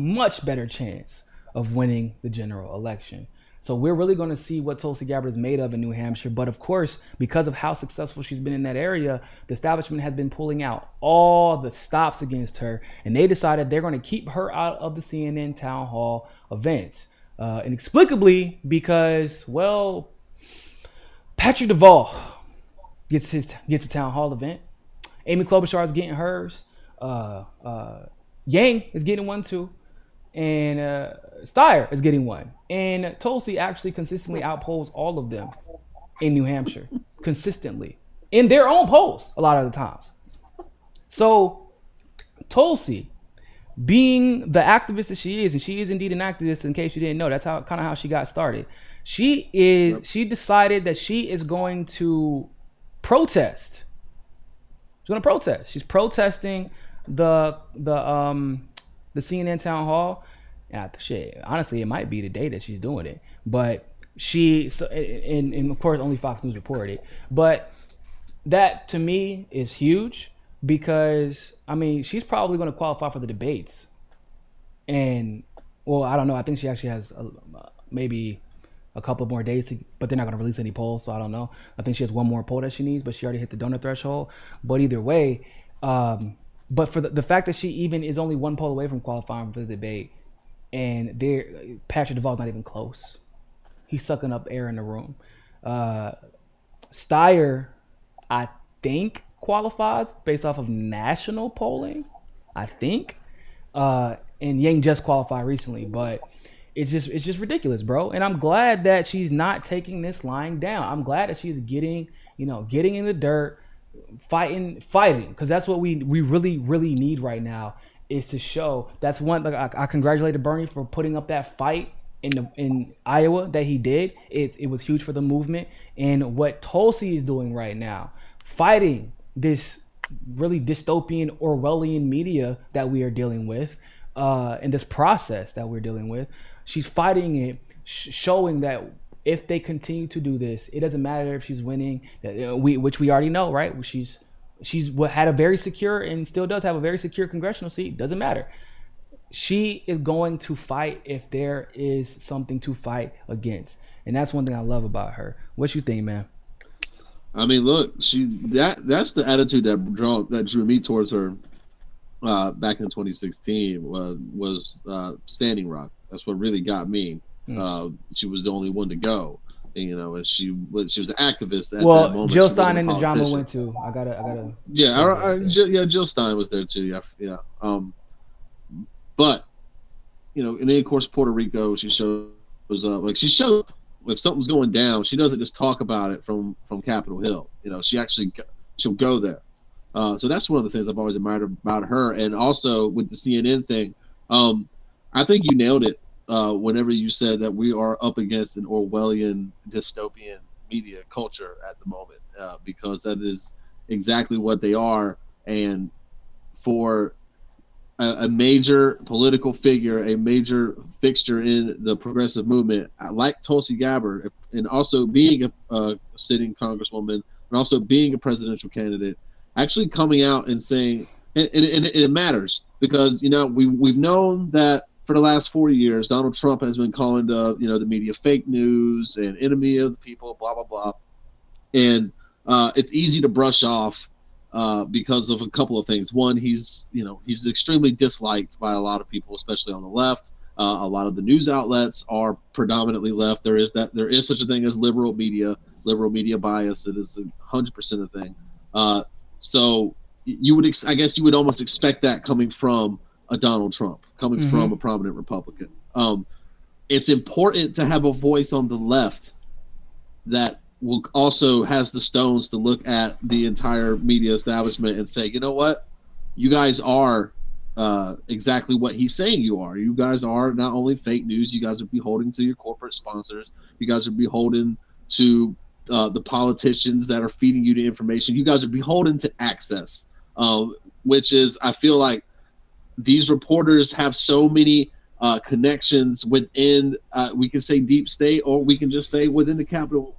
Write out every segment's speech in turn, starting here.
much better chance of winning the general election. So we're really going to see what Tulsi Gabbard is made of in New Hampshire. But of course, because of how successful she's been in that area, the establishment has been pulling out all the stops against her. And they decided they're going to keep her out of the CNN town hall events. Inexplicably, because, well, Patrick Duvall gets a town hall event. Amy Klobuchar is getting hers. Yang is getting one too. And Steyer is getting one. And Tulsi actually consistently outpolls all of them in New Hampshire. Consistently. In their own polls a lot of the times. So Tulsi, being the activist that she is, and she is indeed an activist in case you didn't know, that's how she got started. She decided that she is going to protest. She's going to protest. She's protesting the CNN town hall. And honestly, it might be the day that she's doing it. But and of course, only Fox News reported it. But that to me is huge because, I mean, she's probably going to qualify for the debates. And, well, I don't know. I think she actually has maybe a couple more days, but they're not going to release any polls, so I don't know. I think she has one more poll that she needs, but she already hit the donor threshold. But either way, but for the fact that she even is only one poll away from qualifying for the debate, and Patrick Duvall's not even close. He's sucking up air in the room. Steyer, I think, qualifies based off of national polling. I think. And Yang just qualified recently, but it's just ridiculous, bro. And I'm glad that she's not taking this lying down. I'm glad that she's getting in the dirt, fighting, because that's what we really, really need right now, is to show. That's one. Like, I congratulated Bernie for putting up that fight in Iowa that he did. It was huge for the movement. And what Tulsi is doing right now, fighting this really dystopian Orwellian media that we are dealing with, and this process that we're dealing with, she's fighting it, showing that if they continue to do this, it doesn't matter if she's winning, which we already know, right? She's had a very secure and still does have a very secure congressional seat. Doesn't matter. She is going to fight if there is something to fight against, and that's one thing I love about her. What you think, man? I mean, look, that's the attitude that drew me towards her back in 2016 was Standing Rock. That's what really got me. She was the only one to go, and she was an activist at that moment. Jill Stein and the drama went too. I gotta. Yeah, Jill Stein was there too. Yeah. But and then of course Puerto Rico, she shows up. Like, she shows up. If something's going down, she doesn't just talk about it from Capitol Hill. She'll go there. So that's one of the things I've always admired about her. And also with the CNN thing, I think you nailed it whenever you said that we are up against an Orwellian dystopian media culture at the moment, because that is exactly what they are. And for a major political figure, a major fixture in the progressive movement, like Tulsi Gabbard, and also being a sitting congresswoman, and also being a presidential candidate, actually coming out and saying, and it matters, because we've known that for the last 4 years, Donald Trump has been calling the media fake news and enemy of the people, blah blah blah, and it's easy to brush off. Because of a couple of things. One, he's extremely disliked by a lot of people, especially on the left. A lot of the news outlets are predominantly left. There is such a thing as liberal media bias. It is 100% a thing. So I guess you would almost expect that coming from a Donald Trump, coming from a prominent Republican. It's important to have a voice on the left that will also has the stones to look at the entire media establishment and say, you know what, you guys are exactly what he's saying you are. You guys are not only fake news, you guys are beholden to your corporate sponsors. You guys are beholden to the politicians that are feeding you the information. You guys are beholden to access, which is, I feel like these reporters have so many connections within, we can say deep state, or we can just say within the Capitol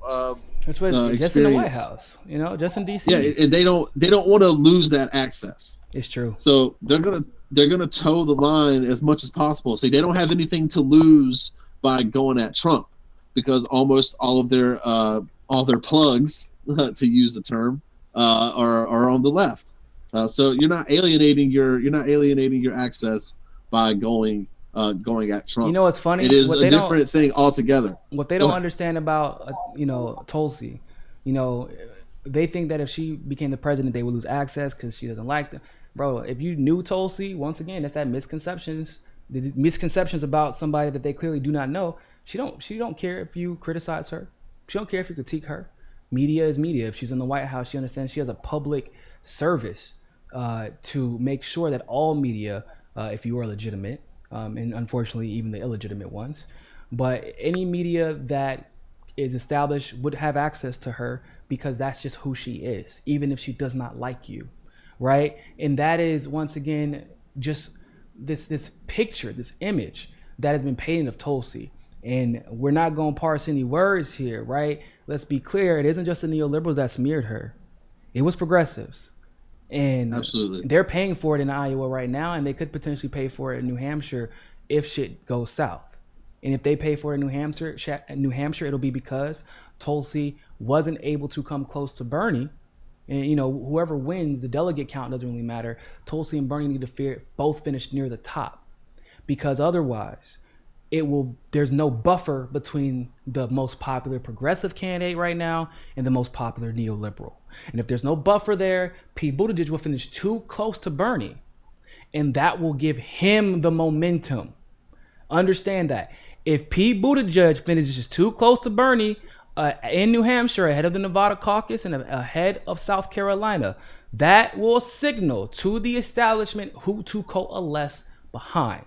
That's what just in the White House, just in DC. Yeah, and they don't want to lose that access. It's true. So they're gonna they're going to toe the line as much as possible. See, they don't have anything to lose by going at Trump, because almost all their plugs, to use the term, are on the left. So you're not alienating your access by going at Trump. You know what's funny? It is a different thing altogether. What they don't understand about Tulsi, they think that if she became the president, they would lose access because she doesn't like them. Bro, if you knew Tulsi, once again, it's that misconceptions about somebody that they clearly do not know. She don't care if you criticize her. She don't care if you critique her. Media is media. If she's in the White House, she understands she has a public service to make sure that all media, if you are legitimate, and unfortunately even the illegitimate ones, but any media that is established would have access to her, because that's just who she is, even if she does not like you, right? And that is, once again, just this picture, this image that has been painted of Tulsi. And we're not going to parse any words here, right? Let's be clear. It isn't just the neoliberals that smeared her. It was progressives. And absolutely, they're paying for it in Iowa right now, and they could potentially pay for it in New Hampshire if shit goes south. And if they pay for it in New Hampshire, it'll be because Tulsi wasn't able to come close to Bernie. And whoever wins, the delegate count doesn't really matter. Tulsi and Bernie need to both finish near the top, because otherwise there's no buffer between the most popular progressive candidate right now and the most popular neoliberal. And if there's no buffer there, Pete Buttigieg will finish too close to Bernie, and that will give him the momentum. Understand that. If Pete Buttigieg finishes too close to Bernie in New Hampshire, ahead of the Nevada caucus and ahead of South Carolina, that will signal to the establishment who to coalesce behind.